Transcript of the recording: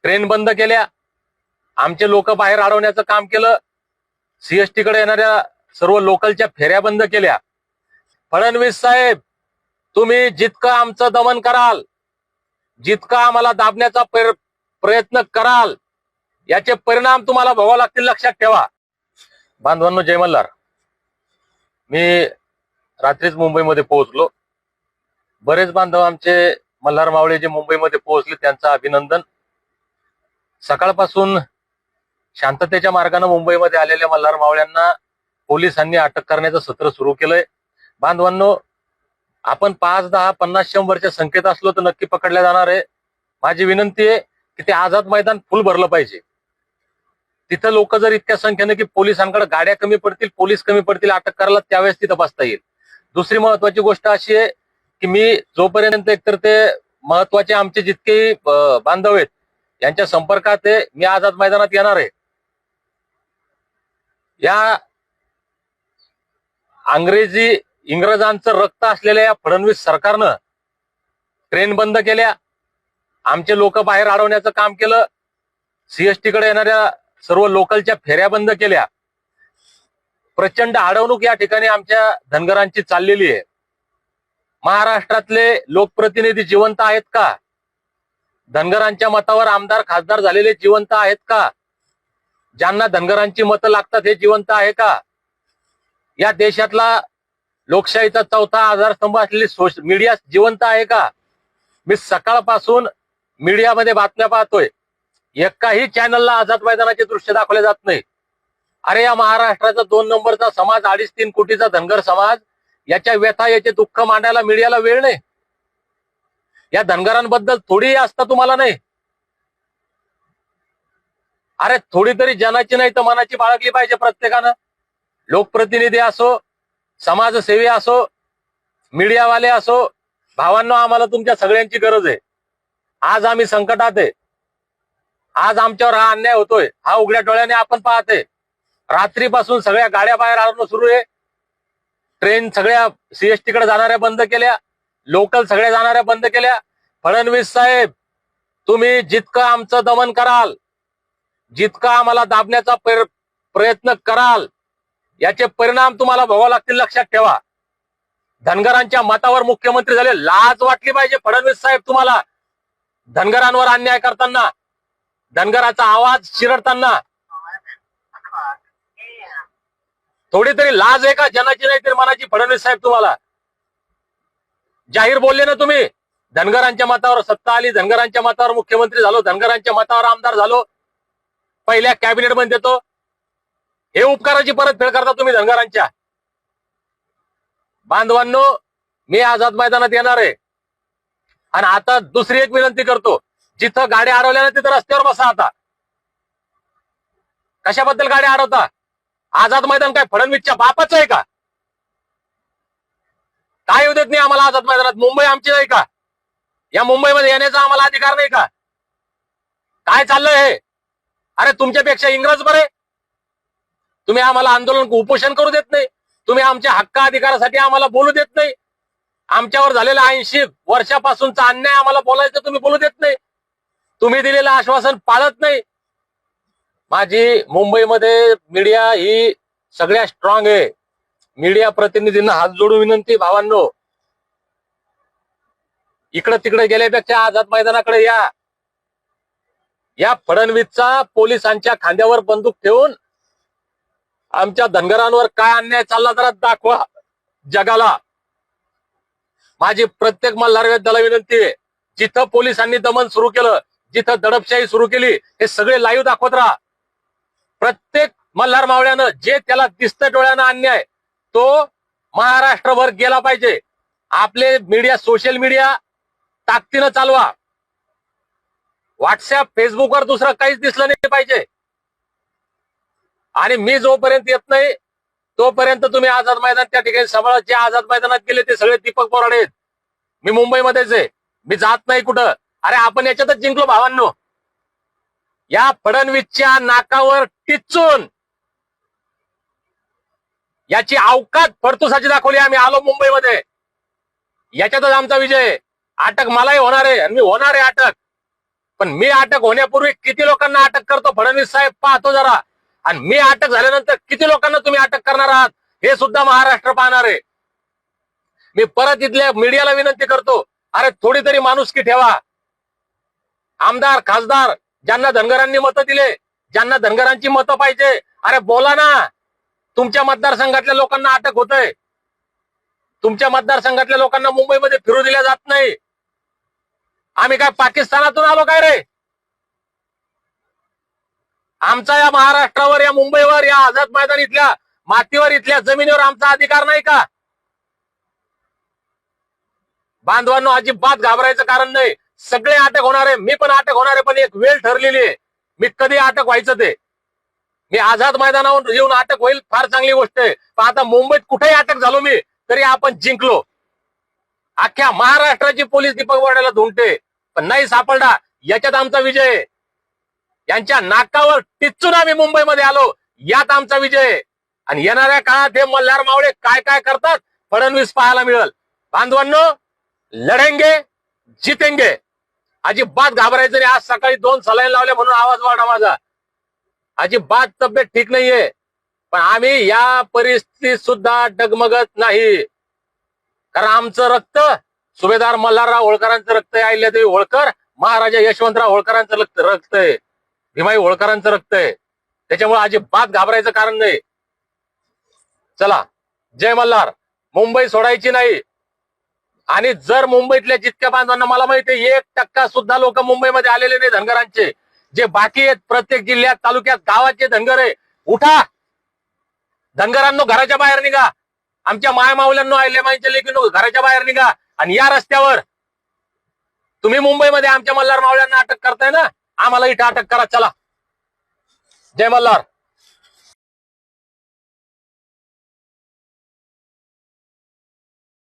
Train बंद केल्या, आमचे लोक बाहेर अडवण्याचं काम केलं, सीएसटी कडे येणाऱ्या सर्व लोकलच्या फेऱ्या बंद केल्या. फडणवीस साहेब, तुम्ही जितकं आमचं दमन कराल, जितकं आम्हाला दाबण्याचा प्रयत्न कराल, याचे परिणाम तुम्हाला भोगावे लागतील, लक्षात ठेवा. बांधवांनो, जय मल्हार. मी रात्रीच मुंबईमध्ये पोहोचलो. बरेच बांधव आमचे मल्हार मावळे जे मुंबईमध्ये पोहोचले त्यांचं अभिनंदन. सकाळपासून शांततेच्या मार्गाने मुंबईमध्ये आलेल्या मल्हार मावळ्यांना पोलिसांनी अटक करण्याचं सत्र सुरू केलंय. बांधवांनो, आपण 5, 10, 50, 100च्या संख्येत असलो तर नक्की पकडल्या जाणार आहे. माझी विनंती आहे की ते आझाद मैदान फुल भरलं पाहिजे. तिथं लोक जर इतक्या संख्येने की पोलिसांकडे गाड्या कमी पडतील, पोलीस कमी पडतील अटक करायला, त्यावेळेस तिथं बसता येईल. दुसरी महत्वाची गोष्ट अशी आहे की मी जोपर्यंत एकतर ते महत्वाचे आमचे जितके बांधव आहेत यांच्या संपर्कात आहे, मी आझाद मैदानात येणार आहे. या इंग्रजांचं रक्त असलेल्या या फडणवीस सरकारनं ट्रेन बंद केल्या, आमचे लोक बाहेर अडवण्याचं काम केलं, सीएसटी कडे येणाऱ्या सर्व लोकलच्या फेऱ्या बंद केल्या. प्रचंड अडवणूक या ठिकाणी आमच्या धनगरांची चाललेली आहे. महाराष्ट्रातले लोकप्रतिनिधी जिवंत आहेत का? धनगरांच्या मतावर आमदार खासदार झालेले जिवंत आहेत का? ज्यांना धनगरांची मतं लागतात हे जिवंत आहे का? या देशातला लोकशाहीचा चौथा आधारस्तंभ असलेली मीडिया जिवंत आहे का? मी सकाळपासून मीडियामध्ये बातम्या पाहतोय, एकाही चॅनलला आझाद मैदानाचे दृश्य दाखवले जात नाही. अरे, या महाराष्ट्राचा 2 नंबरचा समाज, 2.5-3 कोटीचा धनगर समाज, याच्या व्यथा, याचे दुःख मांडायला मीडियाला वेळ नाही. या धनगरांबद्दल थोडी आस्था तुम्हाला नाही? अरे, थोडी तरी जनाची नाही तर मनाची बाळगली पाहिजे प्रत्येकानं. लोकप्रतिनिधी असो, समाजसेवी असो, मीडियावाले असो, भावांनो, आम्हाला तुमच्या सगळ्यांची गरज आहे. आज आम्ही संकटात आहे. आज आमच्यावर हा अन्याय होतोय, हा उघड्या डोळ्याने आपण पाहते. रात्रीपासून सगळ्या गाड्या बाहेर आणणं सुरू आहे. ट्रेन सगळ्या सीएसटी कडे जाणाऱ्या बंद केल्या, लोकल सगळ्या जाणाऱ्या बंद केल्या. फडणवीस साहेब, तुम्ही जितकं आमचं दमन कराल, जितकं आम्हाला दाबण्याचा प्रयत्न कराल, याचे परिणाम तुम्हाला भोगावे लागतील, लक्षात ठेवा. धनगरांच्या मतावर मुख्यमंत्री झाले, लाज वाटली पाहिजे फडणवीस साहेब तुम्हाला. धनगरांवर अन्याय करताना, धनगराचा आवाज चिरडताना थोडी तरी लाज आहे का? जनाची नाही तरी मनाची. फडणवीस साहेब, तुम्हाला जाहीर बोलले ना तुम्ही, धनगरांच्या मतावर सत्ता आली, धनगरांच्या मतावर मुख्यमंत्री झालो, धनगरांच्या मतावर आमदार झालो, पहिल्या कॅबिनेट मध्ये देतो. हे उपकाराची परतफेड करता तुम्ही धनगरांच्या. बांधवांनो, मी आझाद मैदानात येणार आहे. आणि आता दुसरी एक विनंती करतो, जिथं गाड्या अडवल्या ना तिथं रस्त्यावर बसा. आता कशाबद्दल गाड्या अडवता? आझाद मैदान काय फडणवीसच्या बापाचं आहे का? काय येऊ देत नाही आम्हाला आझाद मैदानात? मुंबई आमची नाही का? या मुंबईमध्ये येण्याचा आम्हाला अधिकार नाही का? काय चाललंय हे? अरे, तुमच्यापेक्षा इंग्रज बरे. तुम्ही आम्हाला आंदोलन, उपोषण करू देत नाही. तुम्ही आमच्या हक्क अधिकारासाठी आम्हाला बोलू देत नाही. आमच्यावर झालेला 80 वर्षापासूनचा अन्याय आम्हाला बोलायचं तुम्ही बोलू देत नाही. तुम्ही दिलेलं आश्वासन पाळत नाही. माझी मुंबईमध्ये मीडिया ही सगळ्यात स्ट्रॉंग आहे. मीडिया प्रतिनिधींना हात जोडून विनंती, भावांनो, इकडे तिकडे गेल्यापेक्षा आझाद मैदानाकडे या. या फडणवीसचा पोलिसांच्या खांद्यावर बंदूक ठेवून आमच्या धनगरांवर काय अन्याय चालला जरा दाखवा जगाला. माझी प्रत्येक मल्हार योद्ध्याला विनंती आहे, जिथं पोलिसांनी दमन सुरू केलं, जिथं दडपशाही सुरू केली, हे सगळे लाईव्ह दाखवत राहा. प्रत्येक मल्हार मावळ्यानं जे त्याला दिसतं डोळ्यानं अन्याय, तो महाराष्ट्रभर गेला पाहिजे. आपले मीडिया, सोशल मीडिया ताकदीनं चालवा. व्हॉट्सअप, फेसबुकवर दुसरं काहीच दिसलं नाही पाहिजे. आणि मी जोपर्यंत येत नाही तोपर्यंत तुम्ही आझाद मैदान त्या ठिकाणी सांभाळा. जे आझाद मैदानात गेले ते सगळे दीपक बोराडे आहेत. मी मुंबईमध्येच आहे, मी जात नाही कुठं. अरे, आपण याच्यातच जिंकलो भावांनो. या फडणवीसच्या नाकावर टिचून याची अवकात फडतुसाची दाखवली. आम्ही आलो मुंबईमध्ये, याच्यातच आमचा विजय. अटक मलाही होणार आहे आणि मी होणार आहे अटक. पण मी अटक होण्यापूर्वी किती लोकांना अटक करतो फडणवीस साहेब पाहतो जरा. आणि मी अटक झाल्यानंतर किती लोकांना तुम्ही अटक करणार आहात हे सुद्धा महाराष्ट्र पाहणार आहे. मी परत इथल्या मीडियाला विनंती करतो, अरे थोडी तरी माणुसकी ठेवा. आमदार खासदार ज्यांना धनगरांनी मतं दिले, ज्यांना धनगरांची मतं पाहिजे, अरे बोला ना. तुमच्या मतदारसंघातल्या लोकांना अटक होतंय, तुमच्या मतदारसंघातल्या लोकांना मुंबईमध्ये फिरू दिल्या जात नाही. आम्ही काय पाकिस्तानातून आलो काय रे? आमचा या महाराष्ट्रावर, या मुंबईवर, या आझाद मैदान इथल्या मातीवर, इथल्या जमिनीवर आमचा अधिकार नाही का? बांधवांनो, अजिबात घाबरायचं कारण नाही. सगळे अटक होणार आहे, मी पण अटक होणार आहे, पण एक वेळ ठरलेली आहे. मी कधी अटक व्हायचं ते, मी आझाद मैदानावर येऊन अटक होईल फार चांगली गोष्ट आहे. पण आता मुंबईत कुठेही अटक झालो मी तरी आपण जिंकलो. अख्ख्या महाराष्ट्राची पोलीस दीपक वाड्याला धुंडते पण नाही सापडला, याच्यात आमचा विजय आहे. यांच्या नाकावर टिच्चून आम्ही मुंबईमध्ये आलो, यात आमचा विजय आहे. आणि येणाऱ्या काळात हे मल्हार मावळे काय काय करतात फडणवीस पाहायला मिळेल. बांधवांनो, लढेंगे जितेंगे. अजिबात घाबरायचं नाही. आज सकाळी 2 सलाईन लावल्या म्हणून आवाज वाढला माझा. अजिबात तब्येत ठीक नाहीये, पण आम्ही या परिस्थितीत सुद्धा डगमगत नाही. कारण आमचं रक्त सुभेदार मल्हारराव होळकरांचं रक्त आहे, अहिल्यादेवी होळकर, महाराजा यशवंतराव होळकरांचं रक्त आहे, भीमाई होळकरांचं रक्त आहे. त्याच्यामुळे अजिबात घाबरायचं कारण नाही. चला, जय मल्हार. मुंबई सोडायची नाही. आणि जर मुंबईतल्या जितक्या बांधवांना, मला माहिती आहे 1% सुद्धा लोक मुंबईमध्ये आलेले नाही धनगरांचे, जे बाकी आहेत प्रत्येक जिल्ह्यात तालुक्यात गावाचे धनगर आहे, उठा धनगरांनो, घराच्या बाहेर निघा. आमच्या मायमाऊल्यांनो, आयलेमाईंच्या लेकींनो, घराच्या बाहेर निघा. आणि या रस्त्यावर तुम्ही मुंबईमध्ये आमच्या मल्हार मावळ्यांना अटक करताय ना, आम्हाला इथं अटक करा. चला, जय मल्हार.